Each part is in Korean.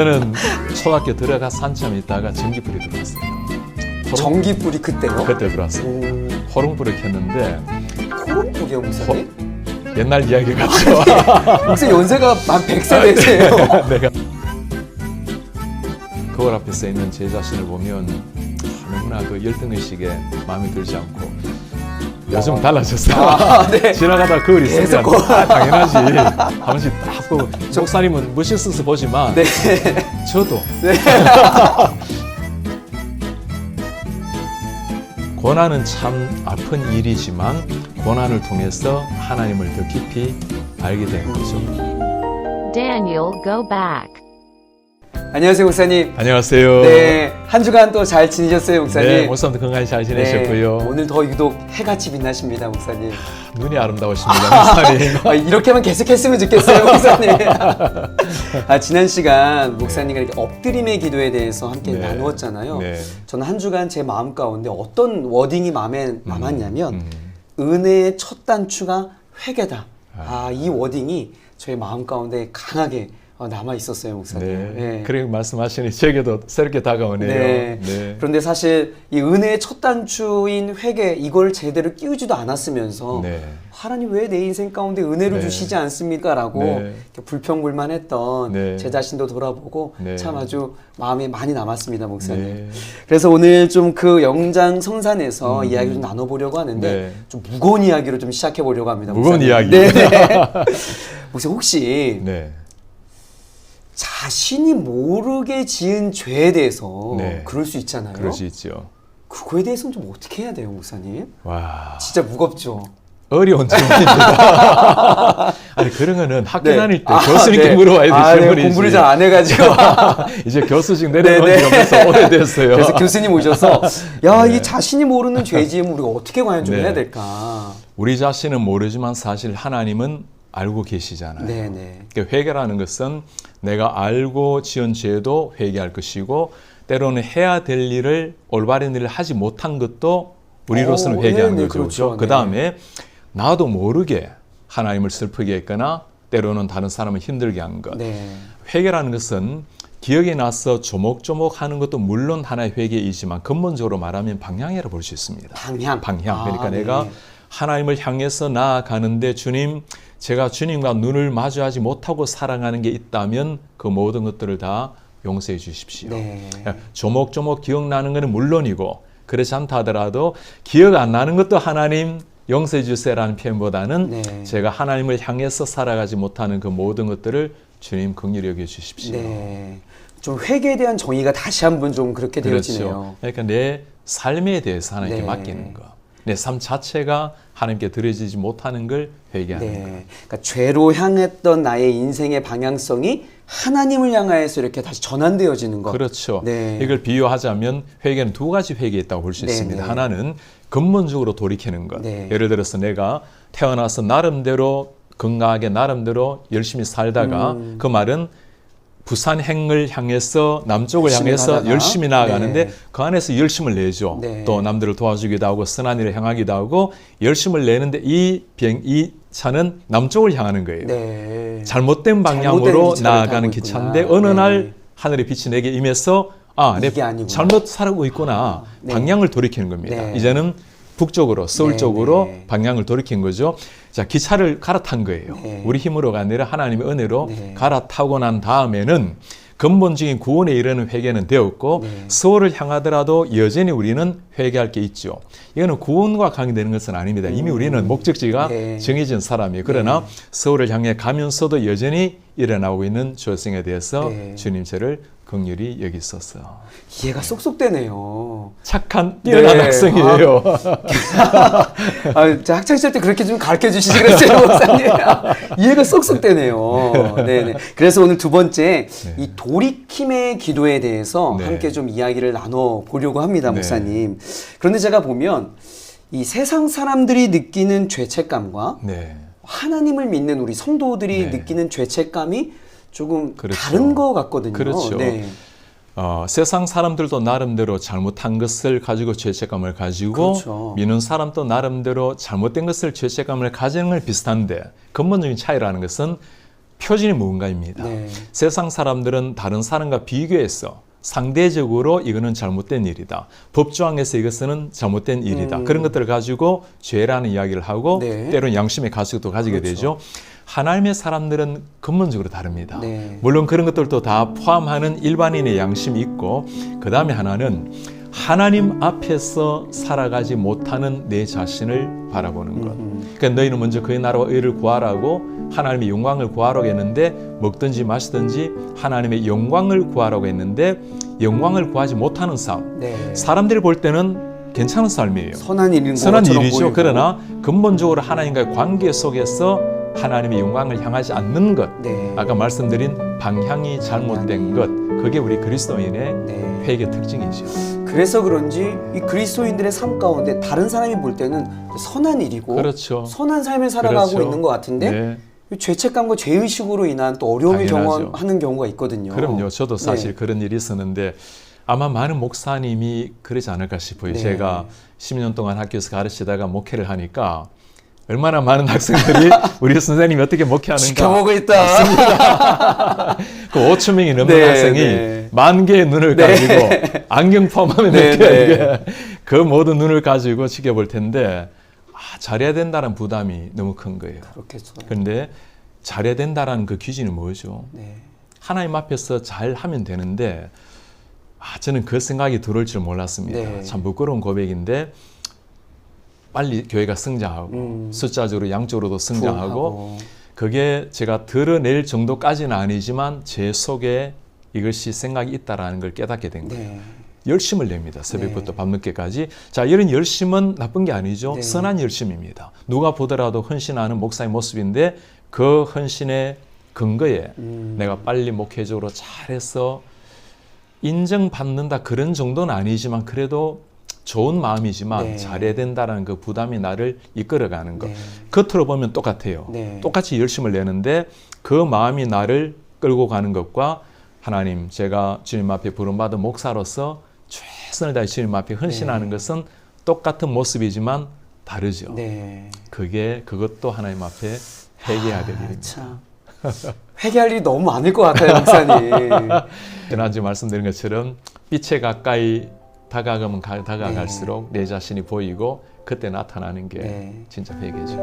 저는 초등학교 들어가서 한참 있다가 전기불이 들어왔어요. 전기불이 그때요? 그때 들어왔어요. 호롱불을 켰는데 호롱불이요, 목사님? 옛날 이야기 같죠. 목사님 연세가 만 100세 되세요. 내가 거울 앞에 서 있는 제 자신을 보면 너무나 그 열등의식에 마음이 들지 않고 요즘 달라졌어요. 네. 지나가다 거울이 있으면 계속 당연하지. 한 번씩 딱 보고 목사님은 멋있어서 보지만 네. 저도 네. 고난은 참 아픈 일이지만 고난을 통해서 하나님을 더 깊이 알게 되는 거죠. Daniel, go back. 안녕하세요, 목사님. 안녕하세요. 네, 한 주간 또 잘 지내셨어요, 목사님? 네, 목사님도 건강히 잘 지내셨고요. 네, 오늘 더 유독 해같이 빛나십니다, 목사님. 눈이 아름다우십니다, 목사님. 이렇게만 계속했으면 좋겠어요, 목사님. 지난 시간 목사님과 이렇게 엎드림의 기도에 대해서 함께 네. 나누었잖아요. 네. 저는 한 주간 제 마음 가운데 어떤 워딩이 마음에 남았냐면 은혜의 첫 단추가 회개다. 이 워딩이 저의 마음 가운데 강하게 남아 있었어요, 목사님. 네. 네. 그렇게 말씀하시니 제게도 새롭게 다가오네요. 네. 네. 그런데 사실 이 은혜의 첫 단추인 회개 이걸 제대로 끼우지도 않았으면서 네. 하나님 왜 내 인생 가운데 은혜를 네. 주시지 않습니까? 라고 네. 이렇게 불평불만했던 네. 제 자신도 돌아보고 네. 참 아주 마음에 많이 남았습니다, 목사님. 네. 그래서 오늘 좀 그 영장 성산에서 이야기를 좀 나눠보려고 하는데 네. 좀 무거운 이야기로 좀 시작해보려고 합니다. 무거운 목사님. 이야기. 네. 목사님 혹시 네. 자신이 모르게 지은 죄에 대해서 네. 그럴 수 있잖아요. 그럴 수 있죠. 그거에 대해서는 좀 어떻게 해야 돼요, 목사님? 와. 진짜 무겁죠. 어려운 질문입니다. 아니, 그런 거는 학교 네. 다닐 때 교수님께 네. 물어봐야 될 질문이지. 공부를 잘 안 해가지고. 이제 교수직 내려놓은 네, 지 오면서 오래됐어요. 그래서 교수님 오셔서 야, 네. 이 자신이 모르는 죄지으면 우리가 어떻게 과연 좀 네. 해야 될까? 우리 자신은 모르지만 사실 하나님은 알고 계시잖아요. 네네. 그러니까 회개라는 것은 내가 알고 지은 죄도 회개할 것이고 때로는 해야 될 일을 올바른 일을 하지 못한 것도 우리로서는 회개하는 네네, 거죠. 그렇죠. 그 다음에 나도 모르게 하나님을 슬프게 했거나 때로는 다른 사람을 힘들게 한 것. 네. 회개라는 것은 기억이 나서 조목조목 하는 것도 물론 하나의 회개이지만 근본적으로 말하면 방향이라고 볼 수 있습니다. 방향. 그러니까 네. 내가 하나님을 향해서 나아가는데 주님, 제가 주님과 눈을 마주하지 못하고 살아가는 게 있다면 그 모든 것들을 다 용서해 주십시오. 네. 조목조목 기억나는 것은 물론이고 그렇지 않다 하더라도 기억 안 나는 것도 하나님 용서해 주세요라는 표현보다는 네. 제가 하나님을 향해서 살아가지 못하는 그 모든 것들을 주님 긍휼히 여겨 주십시오. 네. 좀 회개에 대한 정의가 다시 한번 좀 그렇게 되어지네요. 그렇죠. 그러니까 내 삶에 대해서 하나님께 네. 맡기는 거. 내 삶 자체가 하나님께 드려지지 못하는 걸 회개하는 거. 네. 그러니까 죄로 향했던 나의 인생의 방향성이 하나님을 향하여서 이렇게 다시 전환되어지는 것. 그렇죠. 네. 이걸 비유하자면 회개는 두 가지 회개 있다고 볼 수 네, 있습니다. 네. 하나는 근본적으로 돌이키는 것. 네. 예를 들어서 내가 태어나서 나름대로 건강하게 나름대로 열심히 살다가 그 말은 부산행을 향해서 남쪽을 열심히 향해서 가다가. 열심히 나아가는데 네. 그 안에서 열심을 내죠. 네. 또 남들을 도와주기도 하고 선한 일을 향하기도 하고 열심을 내는데 이 차는 남쪽을 향하는 거예요. 네. 잘못된 방향으로 잘못된 기차를 나아가는 타고 기차인데 있구나. 어느 네. 날 하늘의 빛이 내게 임해서 내 이게 아니구나. 잘못 살고 있구나. 네. 방향을 돌이키는 겁니다. 네. 이제는 북쪽으로 서울 네, 쪽으로 네. 방향을 돌이킨 거죠. 자, 기차를 갈아탄 거예요. 네. 우리 힘으로가 아니라 하나님의 은혜로 네. 갈아타고 난 다음에는 근본적인 구원에 이르는 회개는 되었고 네. 서울을 향하더라도 여전히 우리는 회개할 게 있죠. 이거는 구원과 관계되는 것은 아닙니다. 이미 우리는 목적지가 네. 정해진 사람이에요. 그러나 서울을 향해 가면서도 여전히 일어나고 있는 죄성에 대해서 네. 주님 저를 긍휼히 여기소서. 이해가 쏙쏙 되네요. 착한 뛰어난 네. 학생이에요. 저 학창시절 때 그렇게 좀 가르쳐 주시지 그랬어요, 목사님. 이해가 쏙쏙 되네요. 네네. 그래서 오늘 두 번째, 이 돌이킴의 기도에 대해서 네. 함께 좀 이야기를 나눠보려고 합니다, 네. 목사님. 그런데 제가 보면 이 세상 사람들이 느끼는 죄책감과 네. 하나님을 믿는 우리 성도들이 네. 느끼는 죄책감이 조금 그렇죠. 다른 것 같거든요. 그렇죠. 네. 세상 사람들도 나름대로 잘못한 것을 가지고 죄책감을 가지고 그렇죠. 믿는 사람도 나름대로 잘못된 것을 죄책감을 가지는 걸 비슷한데 근본적인 차이라는 것은 표준이 무언가입니다. 네. 세상 사람들은 다른 사람과 비교해서 상대적으로 이거는 잘못된 일이다. 법조항에서 이것은 잘못된 일이다. 그런 것들을 가지고 죄라는 이야기를 하고 네. 때로는 양심의 가치도 가지게 그렇죠. 되죠. 하나님의 사람들은 근본적으로 다릅니다. 네. 물론 그런 것들도 다 포함하는 일반인의 양심이 있고 그 다음에 하나는 하나님 앞에서 살아가지 못하는 내 자신을 바라보는 것. 그러니까 너희는 먼저 그의 나라와 의를 구하라고 하나님의 영광을 구하라고 했는데 먹든지 마시든지 하나님의 영광을 구하라고 했는데 영광을 구하지 못하는 삶. 네. 사람들이 볼 때는 괜찮은 삶이에요. 선한 일인 선한 것처럼 일이죠. 보이고. 그러나 근본적으로 하나님과의 관계 속에서 하나님의 영광을 향하지 않는 것. 네. 아까 말씀드린 방향이 잘못된 것. 그게 우리 그리스도인의 네. 회개 특징이죠. 그래서 그런지 이 그리스도인들의 삶 가운데 다른 사람이 볼 때는 선한 일이고 그렇죠. 선한 삶을 살아가고 그렇죠. 있는 것 같은데 네. 이 죄책감과 죄의식으로 인한 또 어려움을 당연하죠. 경험하는 경우가 있거든요. 그럼요. 저도 사실 네. 그런 일이 있었는데 아마 많은 목사님이 그러지 않을까 싶어요. 네. 제가 10년 동안 학교에서 가르치다가 목회를 하니까 얼마나 많은 학생들이 우리 선생님이 어떻게 목회하는가 지켜보고 있다. 그 5천 명이 넘는 네, 학생이 네. 만 개의 눈을 네. 가지고 안경 포함하면 네, 이렇게 네. 이게 그 모든 눈을 가지고 지켜볼 텐데 잘해야 된다는 부담이 너무 큰 거예요. 그렇겠죠. 그런데 잘해야 된다라는 그 기준이 뭐죠? 네. 하나님 앞에서 잘 하면 되는데 저는 그 생각이 들어올 줄 몰랐습니다. 네. 참 부끄러운 고백인데 빨리 교회가 성장하고 숫자적으로 양적으로도 성장하고 부흥하고. 그게 제가 드러낼 정도까지는 아니지만 제 속에 이것이 생각이 있다라는 걸 깨닫게 된 거예요. 네. 열심을 냅니다. 새벽부터 네. 밤늦게까지. 자, 이런 열심은 나쁜 게 아니죠. 네. 선한 열심입니다. 누가 보더라도 헌신하는 목사의 모습인데 그 헌신의 근거에 내가 빨리 목회적으로 잘해서 인정받는다 그런 정도는 아니지만 그래도 좋은 마음이지만 네. 잘해야 된다는 그 부담이 나를 이끌어가는 것. 네. 겉으로 보면 똑같아요. 네. 똑같이 열심을 내는데 그 마음이 나를 끌고 가는 것과 하나님 제가 주님 앞에 부름받은 목사로서 최선을 다해 주님 앞에 헌신하는 네. 것은 똑같은 모습이지만 다르죠. 네. 그것도 하나님 앞에 회개해야 될 일입니다. 참. 회개할 일이 너무 많을 것 같아요, 목사님. 지난주 말씀드린 것처럼 빛에 가까이 다가가면 다가갈수록 내 자신이 보이고 그때 나타나는 게 네. 진짜 회개죠.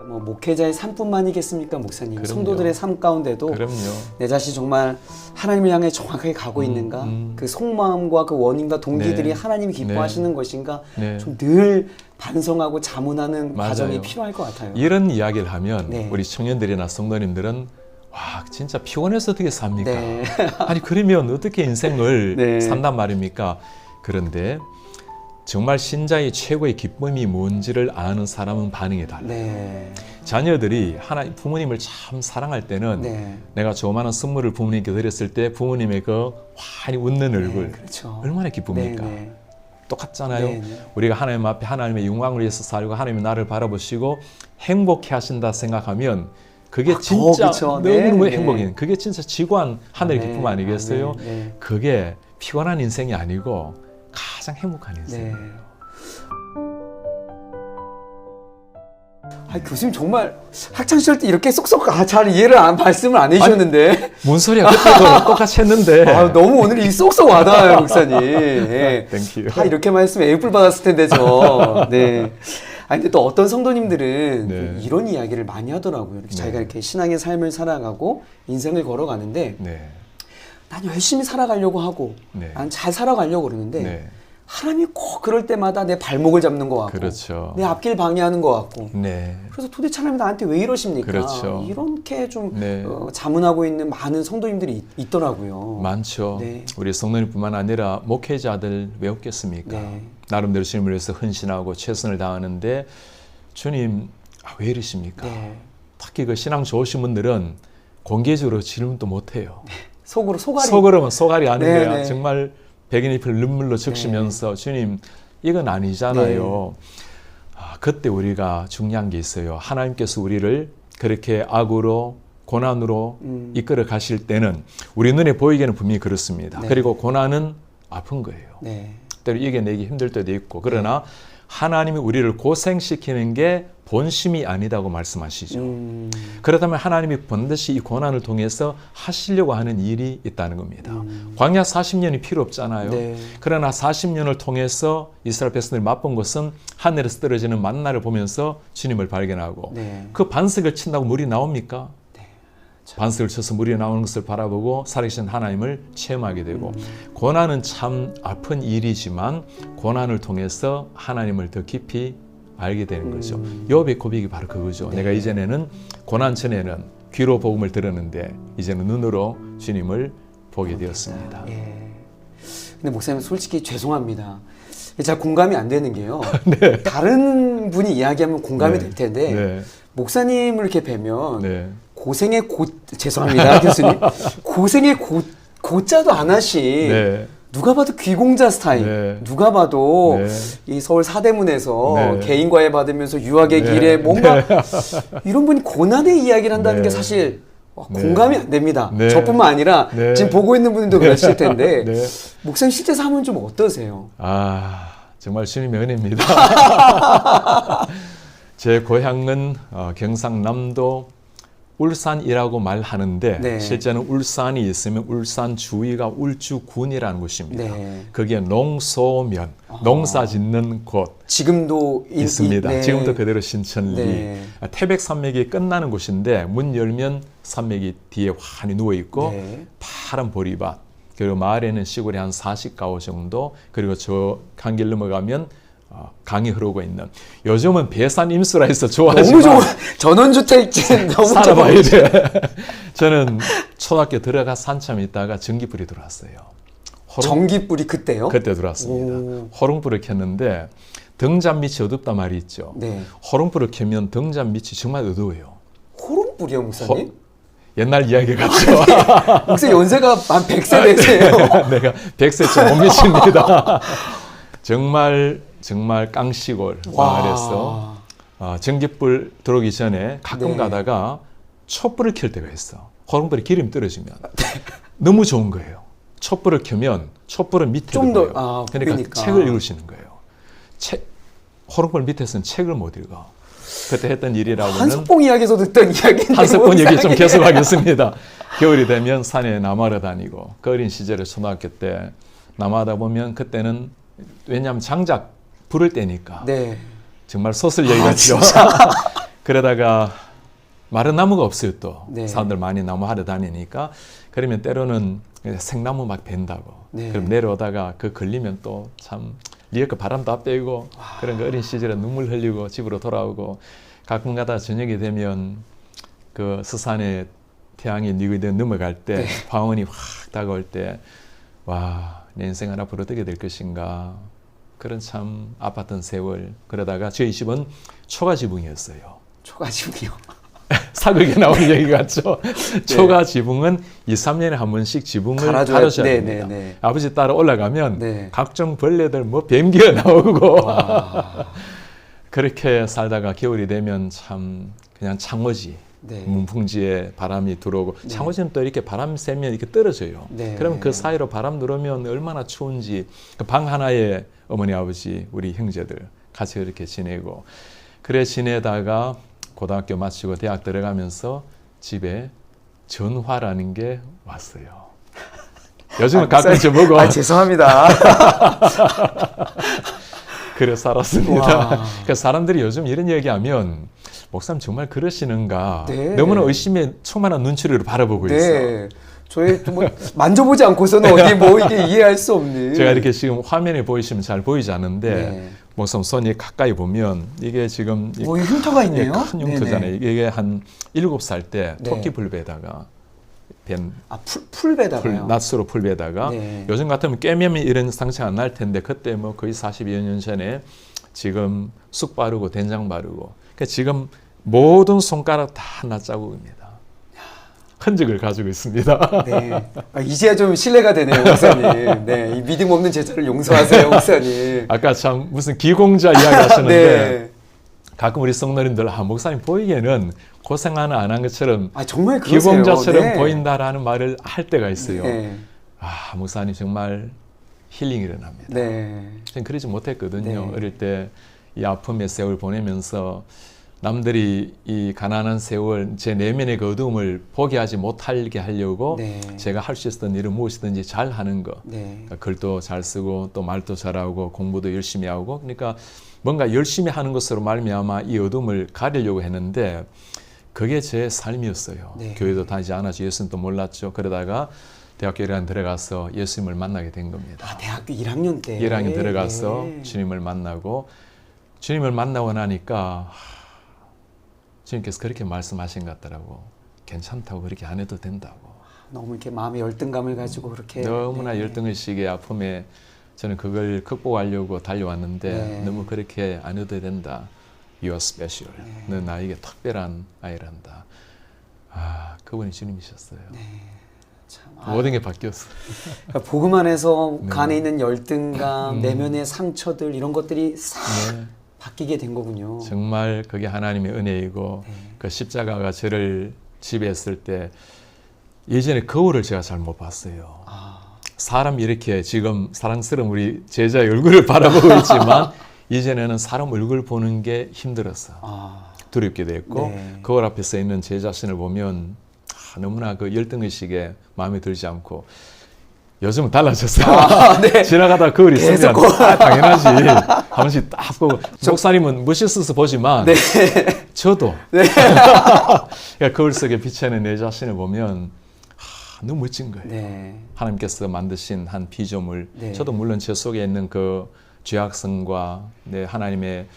뭐 목회자의 삶뿐만이겠습니까, 목사님? 그럼요. 성도들의 삶 가운데도 그럼요. 내 자신이 정말 하나님을 향해 정확하게 가고 있는가? 그 속마음과 그 원인과 동기들이 네. 하나님이 기뻐하시는 것인가? 네. 좀 늘 반성하고 자문하는 맞아요. 과정이 필요할 것 같아요. 이런 이야기를 하면 네. 우리 청년들이나 성도님들은 와 진짜 피곤해서 어떻게 삽니까? 네. 아니 그러면 어떻게 인생을 네. 산단 말입니까? 그런데 정말 신자의 최고의 기쁨이 뭔지를 아는 사람은 반응이 달라요. 네. 자녀들이 부모님을 참 사랑할 때는 네. 내가 조그마한 선물을 부모님께 드렸을 때 부모님의 그 환히 웃는 얼굴 그렇죠. 얼마나 기쁩니까? 네, 네. 똑같잖아요. 네, 네. 우리가 하나님 앞에 하나님의 영광을 위해서 살고 하나님이 나를 바라보시고 행복해 하신다 생각하면 그게 진짜 그쵸. 너무너무 네, 네. 행복이에요. 그게 진짜 지구한 하늘의 네, 기쁨 아니겠어요? 네. 그게 피곤한 인생이 아니고 가장 행복한 인생. 네. 아, 교수님 정말 학창 시절 때 이렇게 쏙쏙 잘 이해를 말씀을 안 해주셨는데 뭔 소리야? 그때도 똑같이 했는데. 너무 오늘 이 쏙쏙 와닿아요, 목사님. 네. 땡큐. 다 이렇게 말씀에 애플 받았을 텐데 저. 네. 아니 근데 또 어떤 성도님들은 네. 이런 이야기를 많이 하더라고요. 이렇게 네. 자기가 이렇게 신앙의 삶을 살아가고 인생을 걸어가는데 네. 난 열심히 살아가려고 하고 네. 난 잘 살아가려고 그러는데 네. 하나님이 꼭 그럴 때마다 내 발목을 잡는 것 같고 그렇죠. 내 앞길 방해하는 것 같고 네. 그래서 도대체 하나님 나한테 왜 이러십니까? 그렇죠. 이렇게 좀 네. 자문하고 있는 많은 성도님들이 있더라고요. 많죠. 네. 우리 성도님뿐만 아니라 목회자들 왜 없겠습니까? 네. 나름대로 주님을 위해서 헌신하고 최선을 다하는데 주님 왜 이러십니까? 네. 특히 그 신앙 좋으신 분들은 공개적으로 질문도 못해요. 속으로 소갈이 속으로만 소갈이 아는 네, 거야. 네. 정말 백인잎을 눈물로 적시면서 주님 이건 아니잖아요. 그때 우리가 중요한 게 있어요. 하나님께서 우리를 그렇게 악으로 고난으로 이끌어 가실 때는 우리 눈에 보이기는 분명히 그렇습니다. 네. 그리고 고난은 아픈 거예요. 네. 때로 이겨내기 힘들 때도 있고 그러나 하나님이 우리를 고생시키는 게 본심이 아니다고 말씀하시죠. 그렇다면 하나님이 반드시 이 고난을 통해서 하시려고 하는 일이 있다는 겁니다. 광야 40년이 필요 없잖아요. 네. 그러나 40년을 통해서 이스라엘 백성들이 맛본 것은 하늘에서 떨어지는 만나를 보면서 주님을 발견하고 네. 그 반석을 친다고 물이 나옵니까? 반석을 쳐서 물이 나오는 것을 바라보고 살아계신 하나님을 체험하게 되고 고난은 참 아픈 일이지만 고난을 통해서 하나님을 더 깊이 알게 되는 거죠. 욥의 고백이 바로 그거죠. 내가 이전에는 고난 전에는 귀로 복음을 들었는데 이제는 눈으로 주님을 보게 되었습니다. 예. 근데 목사님 솔직히 죄송합니다. 잘 공감이 안 되는 게요. 네. 다른 분이 이야기하면 공감이 네. 될 텐데 네. 목사님을 이렇게 뵈면 네. 고생의 죄송합니다 교수님 고생의 고자도 안 하신 네. 누가 봐도 귀공자 스타일 네. 누가 봐도 네. 이 서울 사대문에서 네. 개인 과외 받으면서 유학의 네. 길에 뭔가 이런 분이 고난의 이야기를 한다는 네. 게 사실 네. 공감이 안 됩니다. 네. 저뿐만 아니라 네. 지금 보고 있는 분들도 그러실 텐데 네. 목사님 실제 삶은 좀 어떠세요? 아, 정말 주님의 은혜입니다. 제 고향은 경상남도 울산이라고 말하는데 네. 실제는 울산이 있으면 울산 주위가 울주군이라는 곳입니다. 네. 거기에 농소면, 농사 짓는 곳 지금도 있습니다. 네. 지금도 그대로 신천리. 네. 태백산맥이 끝나는 곳인데 문 열면 산맥이 뒤에 환히 누워 있고 네. 파란 보리밭. 그리고 마을에는 시골에 한 40가구 정도 그리고 저 강 길 넘어가면 강이 흐르고 있는 요즘은 배산 임수라 해서 좋아하지만 너무 좋아. 전원주택지 너무 살아봐야 돼. 저는 초등학교 들어가 산참 있다가 전기불이 들어왔어요. 전기불이 그때요? 그때 들어왔습니다. 오. 호롱불을 켰는데 등잔 밑이 어둡단 말이 있죠. 네. 호롱불을 켜면 등잔 밑이 정말 어두워요. 호롱불이요, 목사님? 옛날 이야기 같죠. 목사님 연세가 한 100세 되세요. 내가 100세쯤 못 미칩니다. 정말 깡시골 마을에서 전기불 들어오기 전에 가끔 네. 가다가 촛불을 켤 때가 있어. 호롱불에 기름이 떨어지면 너무 좋은 거예요. 촛불을 켜면 촛불은 밑에 좀 더, 보여요. 그러니까 보이니까. 책을 읽을 수 있는 거예요. 호롱불 밑에서는 책을 못 읽어. 그때 했던 일이라고는 한석봉 이야기에서 듣던 이야기인데 한석봉 얘기 좀 계속하겠습니다. 겨울이 되면 산에 나무하러 다니고 그 어린 시절에 초등학교 때 나무하다 보면 그때는 왜냐하면 장작 불을 때니까 네. 정말 소설 얘기 같죠. 그러다가 마른 나무가 없어요 또. 네. 사람들 많이 나무 하러 다니니까 그러면 때로는 생나무 막 벤다고. 네. 그럼 내려오다가 그 걸리면 또 참 리어크 바람 다 빼고 그런 거 어린 시절에 눈물 흘리고 집으로 돌아오고 가끔 가다 저녁이 되면 그 서산에 태양이 넘어갈 때 네. 황혼이 확 다가올 때 와, 내 인생은 앞으로 어떻게 될 것인가 그런 참 아팠던 세월. 그러다가 저희 집은 초가지붕이었어요. 초가지붕이요. 사극에 나오는 얘기 같죠. 초가 지붕은 2, 3년에 한 번씩 지붕을 갈아줘야 됩니다. 네. 아버지 따라 올라가면 네. 각종 벌레들 뭐 뱀기가 나오고 그렇게 살다가 겨울이 되면 참 그냥 창호지 네. 문풍지에 바람이 들어오고 창호지는 또 이렇게 바람 쐬면 이렇게 떨어져요. 네. 그러면 그 사이로 바람 들어오면 얼마나 추운지 그 방 하나에 어머니 아버지 우리 형제들 같이 이렇게 지내고 그래 지내다가 고등학교 마치고 대학 들어가면서 집에 전화라는 게 왔어요. 요즘은 가끔 저보고 죄송합니다. 그래 살았습니다. 그러니까 사람들이 요즘 이런 얘기하면 목사님 정말 그러시는가 네. 너무나 의심에 충만한 눈치로 바라보고 있어요. 네. 저희 뭐 만져보지 않고서는 어디 뭐 이게 이해할 수 없는. 제가 이렇게 지금 화면에 보이시면 잘 보이지 않는데 네. 목사님 손이 가까이 보면 이게 지금 뭐 흉터가 있네요. 큰 흉터잖아요. 이게 한 7살 때 네. 토끼 불배에다가 벤 풀배다가요. 낫스로 풀배에다가 네. 요즘 같으면 꿰매면 이런 상처가 안 날 텐데 그때 뭐 거의 40여 년 전에 지금 쑥 바르고 된장 바르고 그러니까 지금 모든 손가락 다 낫자국입니다. 흔적을 가지고 있습니다. 네. 이제야 좀 신뢰가 되네요, 목사님. 네, 이 믿음 없는 제자를 용서하세요, 목사님. 아까 참 무슨 기공자 이야기 하셨는데 네. 가끔 우리 성도님들 목사님 보이기에는 고생 하나 안 한 것처럼 정말 그러세요. 기공자처럼 네. 보인다라는 말을 할 때가 있어요. 네. 목사님 정말 힐링이 일어납니다. 네. 저는 그러지 못했거든요. 네. 어릴 때 이 아픔의 세월 보내면서 남들이 이 가난한 세월, 제 내면의 그 어두움을 보게 하지 못하게 하려고 네. 제가 할 수 있었던 일은 무엇이든지 잘 하는 거. 네. 그러니까 글도 잘 쓰고 또 말도 잘하고 공부도 열심히 하고, 그러니까 뭔가 열심히 하는 것으로 말미암아 이 어둠을 가리려고 했는데 그게 제 삶이었어요. 네. 교회도 다니지 않았죠. 예수님도 몰랐죠. 그러다가 대학교 1학년 들어가서 예수님을 만나게 된 겁니다. 아, 대학교 1학년 때. 1학년 들어가서 네. 주님을 만나고, 주님을 만나고 나니까 주님께서 그렇게 말씀하신 것 같더라고. 괜찮다고, 그렇게 안 해도 된다고. 너무 이렇게 마음의 열등감을 가지고 그렇게 너무나 네. 열등의식의 아픔에 저는 그걸 극복하려고 달려왔는데 네. 너무 그렇게 안 해도 된다. You are special. 네. 넌 나에게 특별한 아이란다. 아, 그분이 주님이셨어요. 참, 모든 게 바뀌었어. 그러니까 복음 안에서 네. 간에 있는 열등감, 내면의 상처들 이런 것들이 싹 네. 바뀌게 된 거군요. 정말 그게 하나님의 은혜이고, 네. 그 십자가가 저를 지배했을 때 예전에 거울을 제가 잘 못 봤어요. 아, 사람 이렇게 지금 사랑스러운 우리 제자의 얼굴을 바라보고 있지만 이전에는 사람 얼굴 보는 게 힘들었어. 아, 두렵기도 했고, 네. 거울 앞에 서 있는 제 자신을 보면 너무나 그 열등의식에 마음에 들지 않고, 요즘은 달라졌어요. 아, 네. 지나가다 거울이 계속 있으면 당연하지. 한 번씩 딱 보고, 목사님은 멋있어서 보지만 네. 저도 그러니까 거울 속에 비치는 내 자신을 보면 너무 멋진 거예요. 네. 하나님께서 만드신 한 피조물, 네. 저도 물론 제 속에 있는 그 죄악성과 내 하나님의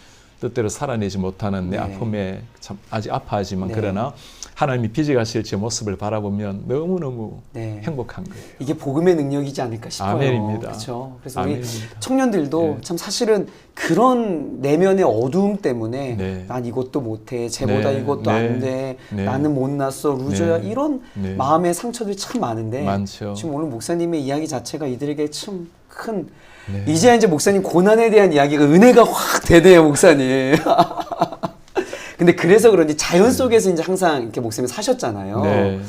뜻대로 살아내지 못하는 내 네. 아픔에 참 아직 아파하지만 네. 그러나 하나님이 빚어가실 제 모습을 바라보면 너무너무 네. 행복한 거예요. 이게 복음의 능력이지 않을까 싶어요. 아멘입니다. 그렇죠. 그래서 우리 아멘입니다. 청년들도 네. 참 사실은 그런 내면의 어두움 때문에 네. 난 이것도 못해, 쟤보다 네. 이것도 네. 안 돼, 네. 나는 못났어, 루저야 네. 이런 네. 마음의 상처들이 참 많은데 많죠. 지금 오늘 목사님의 이야기 자체가 이들에게 참 큰 네. 이제 목사님 고난에 대한 이야기가 은혜가 확 되네요, 목사님. 근데 그래서 그런지 자연 속에서 이제 항상 이렇게 목사님이 사셨잖아요. 네.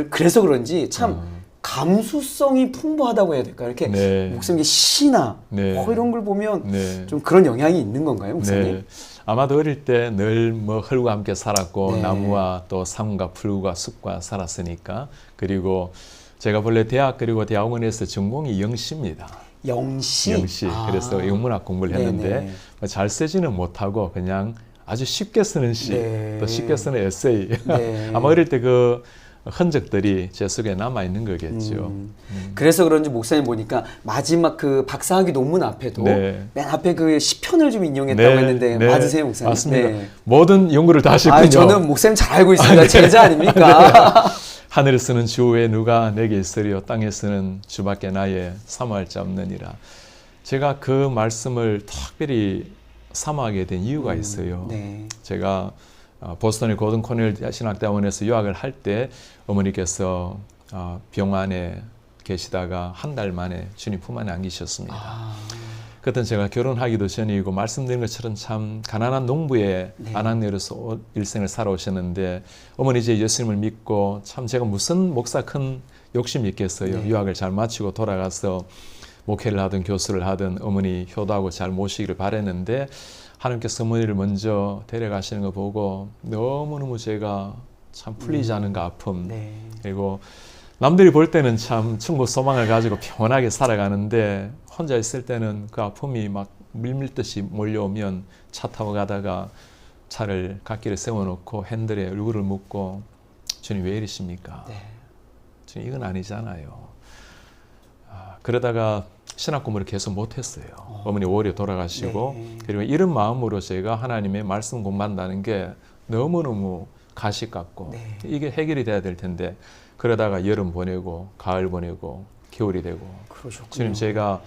그래서 그런지 참 감수성이 풍부하다고 해야 될까요? 이렇게 네. 목사님의 시나 네. 이런 걸 보면 네. 좀 그런 영향이 있는 건가요, 목사님? 네. 아마도 어릴 때 늘 뭐 흙과 함께 살았고 네. 나무와 또 상과 풀과 숲과 살았으니까. 그리고 제가 본래 대학 그리고 대학원에서 전공이 영시입니다. 영시. 영시. 아. 그래서 영문학 공부를 했는데 네네. 뭐잘 쓰지는 못하고 그냥 아주 쉽게 쓰는 시, 네. 또 쉽게 쓰는 에세이. 네. 아마 어릴 때 그 흔적들이 제 속에 남아 있는 거겠죠. 그래서 그런지 목사님 보니까 마지막 그 박사학위 논문 앞에도 네. 맨 앞에 그 시편을 좀 인용했다고 했는데 맞으세요, 목사님? 맞습니다. 네. 모든 연구를 다 하셨군요. 아, 저는 목사님 잘 알고 있습니다. 제자 아닙니까? 하늘에서는 주 외에 누가 내게 있으리요, 땅에서는 주밖에 나의 사모할 자 없느니라. 제가 그 말씀을 특별히 사모하게 된 이유가 있어요. 네. 제가 보스턴의 고든 코넬 신학대학원에서 유학을 할 때 어머니께서 병원에 계시다가 한 달 만에 주님 품 안에 안기셨습니다. 아, 그때는 제가 결혼하기도 전이고 말씀드린 것처럼 참 가난한 농부의 네. 아낙네로서 일생을 살아오셨는데 어머니 이제 예수님을 믿고 참 제가 무슨 목사 큰 욕심이 있겠어요. 네. 유학을 잘 마치고 돌아가서 목회를 하든 교수를 하든 어머니 효도하고 잘 모시기를 바랬는데 하나님께서 어머니를 먼저 데려가시는 거 보고 너무너무 제가 참 풀리지 않은 그 아픔, 네. 그리고 남들이 볼 때는 참 충고 소망을 가지고 평온하게 살아가는데 혼자 있을 때는 그 아픔이 막 밀밀듯이 몰려오면 차 타고 가다가 차를 갓길에 세워놓고 핸들에 얼굴을 묻고 주님 왜 이러십니까? 네. 주님 이건 아니잖아요. 그러다가 신학 공부를 계속 못했어요. 어머니 오래 돌아가시고 네. 그리고 이런 마음으로 제가 하나님의 말씀 공부한다는 게 너무너무 가식 같고 네. 이게 해결이 돼야 될 텐데 그러다가 여름 보내고 가을 보내고 겨울이 되고 그러셨군요. 주님 제가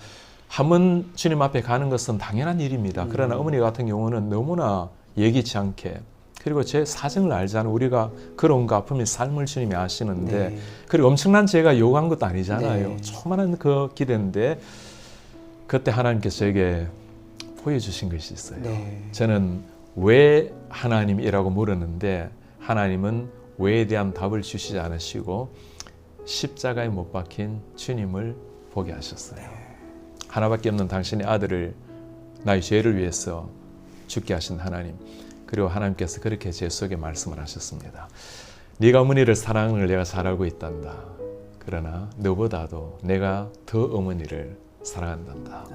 한 번 주님 앞에 가는 것은 당연한 일입니다. 그러나 어머니 같은 경우는 너무나 예기치 않게 그리고 제 사정을 알잖아요. 우리가 그런 그 아픔의 삶을 주님이 아시는데 네. 그리고 엄청난 제가 요구한 것도 아니잖아요. 네. 조그마한 그 기대인데 그때 하나님께서 저에게 보여주신 것이 있어요. 네. 저는 왜 하나님이라고 물었는데 하나님은 왜에 대한 답을 주시지 않으시고 십자가에 못 박힌 주님을 보게 하셨어요. 하나밖에 없는 당신의 아들을 나의 죄를 위해서 죽게 하신 하나님, 그리고 하나님께서 그렇게 제 속에 말씀을 하셨습니다. 네가 어머니를 사랑하는 걸 내가 잘 알고 있단다. 그러나 너보다도 내가 더 어머니를 사랑한단다.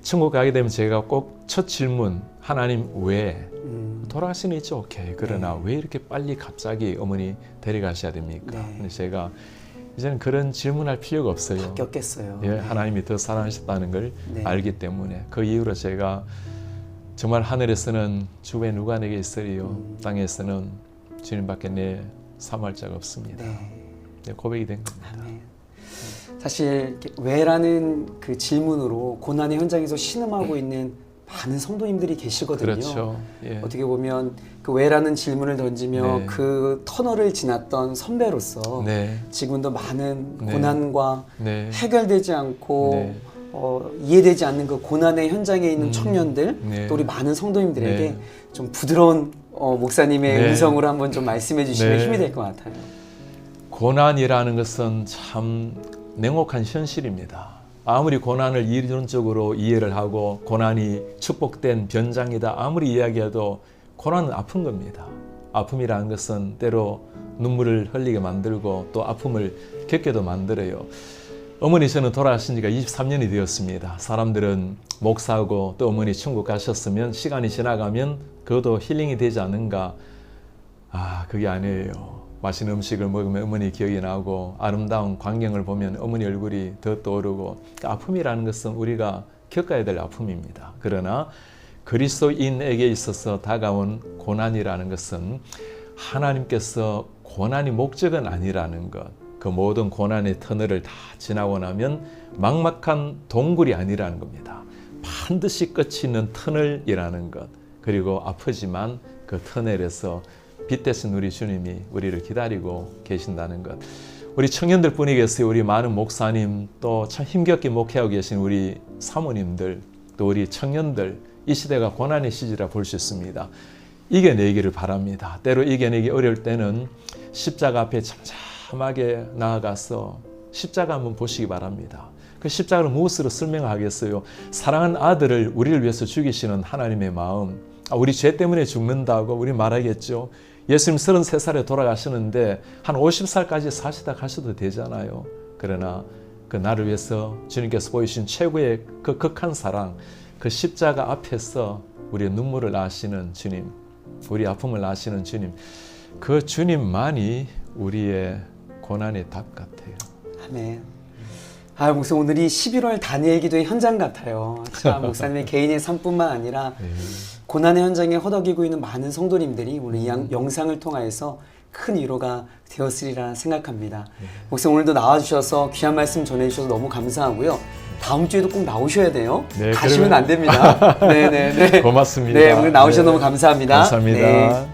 천국 가게 되면 제가 꼭 첫 질문, 하나님 왜? 돌아가시는 있죠, 오케이. 그러나 왜 이렇게 빨리 갑자기 어머니 데려가셔야 됩니까? 근데 제가 이제는 그런 질문할 필요가 없어요. 바뀌었겠어요. 예, 하나님이 더 사랑하셨다는 걸 알기 때문에 그 이후로 제가 정말 하늘에서는 주에 누가 내게 있으리요, 땅에서는 주님밖에 내 사모할 자가 없습니다. 네, 고백이 된 겁니다. 아멘. 사실 왜라는 그 질문으로 고난의 현장에서 신음하고 있는 많은 성도님들이 계시거든요. 그렇죠. 예. 어떻게 보면 그 왜라는 질문을 던지며 네. 그 터널을 지났던 선배로서 네. 지금도 많은 네. 고난과 네. 해결되지 않고 네. 이해되지 않는 그 고난의 현장에 있는 청년들, 네. 또 우리 많은 성도님들에게 네. 좀 부드러운 목사님의 네. 음성으로 한번 좀 말씀해 주시면 네. 힘이 될 것 같아요. 고난이라는 것은 참 냉혹한 현실입니다. 아무리 고난을 이론적으로 이해를 하고 고난이 축복된 변장이다 아무리 이야기해도 고난은 아픈 겁니다. 아픔이라는 것은 때로 눈물을 흘리게 만들고 또 아픔을 겪게도 만들어요. 어머니 저는 돌아가신 지가 23년이 되었습니다. 사람들은 목사하고 또 어머니 천국 가셨으면 시간이 지나가면 그것도 힐링이 되지 않는가. 그게 아니에요. 맛있는 음식을 먹으면 어머니 기억이 나고 아름다운 광경을 보면 어머니 얼굴이 더 떠오르고, 아픔이라는 것은 우리가 겪어야 될 아픔입니다. 그러나 그리스도인에게 있어서 다가온 고난이라는 것은 하나님께서 고난이 목적은 아니라는 것, 그 모든 고난의 터널을 다 지나고 나면 막막한 동굴이 아니라는 겁니다. 반드시 끝이 있는 터널이라는 것, 그리고 아프지만 그 터널에서 빛 되신 우리 주님이 우리를 기다리고 계신다는 것. 우리 청년들 뿐이 계세요. 우리 많은 목사님, 또 참 힘겹게 목회하고 계신 우리 사모님들, 또 우리 청년들, 이 시대가 고난의 시기라 볼 수 있습니다. 이겨내기를 바랍니다. 때로 이겨내기 어려울 때는 십자가 앞에 잠잠하게 나아가서 십자가 한번 보시기 바랍니다. 그 십자가를 무엇으로 설명하겠어요? 사랑하는 아들을 우리를 위해서 죽이시는 하나님의 마음. 우리 죄 때문에 죽는다고 우리 말하겠죠. 예수님 33살에 돌아가시는데 한 50살까지 사시다 가셔도 되잖아요. 그러나 그 나를 위해서 주님께서 보이신 최고의 그 극한 사랑, 그 십자가 앞에서 우리의 눈물을 아시는 주님, 우리 아픔을 아시는 주님, 그 주님만이 우리의 고난의 답 같아요. 아멘. 목사 오늘이 11월 다니엘 기도의 현장 같아요. 참 목사님의 개인의 삶뿐만 아니라 고난의 현장에 허덕이고 있는 많은 성도님들이 오늘 이 영상을 통하여서 큰 위로가 되었으리라 생각합니다. 목사 오늘도 나와주셔서 귀한 말씀 전해주셔서 너무 감사하고요. 다음 주에도 꼭 나오셔야 돼요. 네, 가시면 그러면... 안 됩니다. 네네네. 고맙습니다. 네, 오늘 나오셔서 네. 너무 감사합니다. 감사합니다. 네.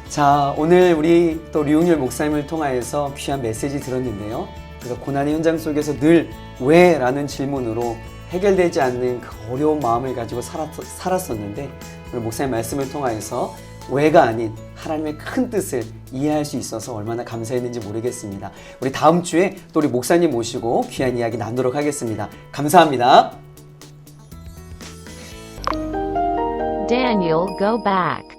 자, 오늘 우리 또 류용열 목사님을 통하여서 귀한 메시지 들었는데요. 그래서 고난의 현장 속에서 늘 왜? 라는 질문으로 해결되지 않는 그 어려운 마음을 가지고 살았었는데 오늘 목사님 말씀을 통하여서 왜가 아닌 하나님의 큰 뜻을 이해할 수 있어서 얼마나 감사했는지 모르겠습니다. 우리 다음 주에 또 우리 목사님 모시고 귀한 이야기 나누도록 하겠습니다. 감사합니다. Daniel, go back.